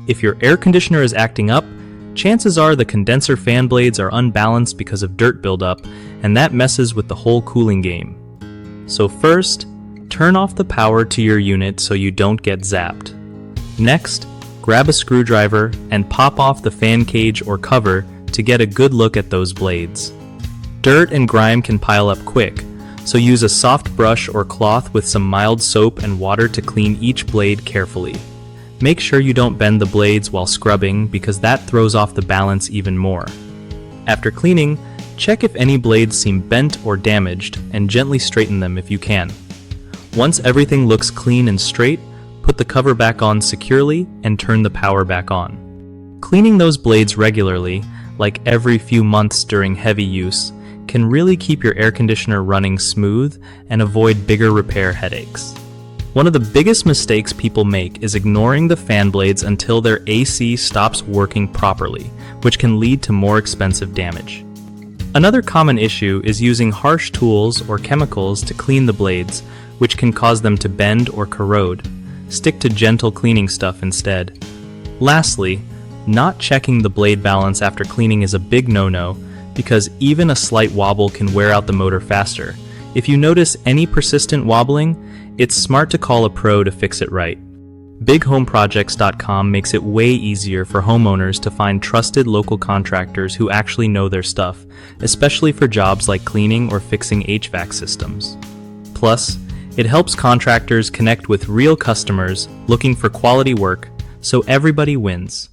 If your air conditioner is acting up, chances are the condenser fan blades are unbalanced because of dirt buildup, and that messes with the whole cooling game. So first, turn off the power to your unit so you don't get zapped. Next, grab a screwdriver and pop off the fan cage or cover to get a good look at those blades. Dirt and grime can pile up quick, so use a soft brush or cloth with some mild soap and water to clean each blade carefully. Make sure you don't bend the blades while scrubbing because that throws off the balance even more. After cleaning, check if any blades seem bent or damaged and gently straighten them if you can. Once everything looks clean and straight, put the cover back on securely and turn the power back on. Cleaning those blades regularly, like every few months during heavy use, can really keep your air conditioner running smooth and avoid bigger repair headaches. One of the biggest mistakes people make is ignoring the fan blades until their AC stops working properly, which can lead to more expensive damage. Another common issue is using harsh tools or chemicals to clean the blades, which can cause them to bend or corrode. Stick to gentle cleaning stuff instead. Lastly, not checking the blade balance after cleaning is a big no-no, because even a slight wobble can wear out the motor faster. If you notice any persistent wobbling, it's smart to call a pro to fix it right. BigHomeProjects.com makes it way easier for homeowners to find trusted local contractors who actually know their stuff, especially for jobs like cleaning or fixing HVAC systems. Plus, it helps contractors connect with real customers looking for quality work, so everybody wins.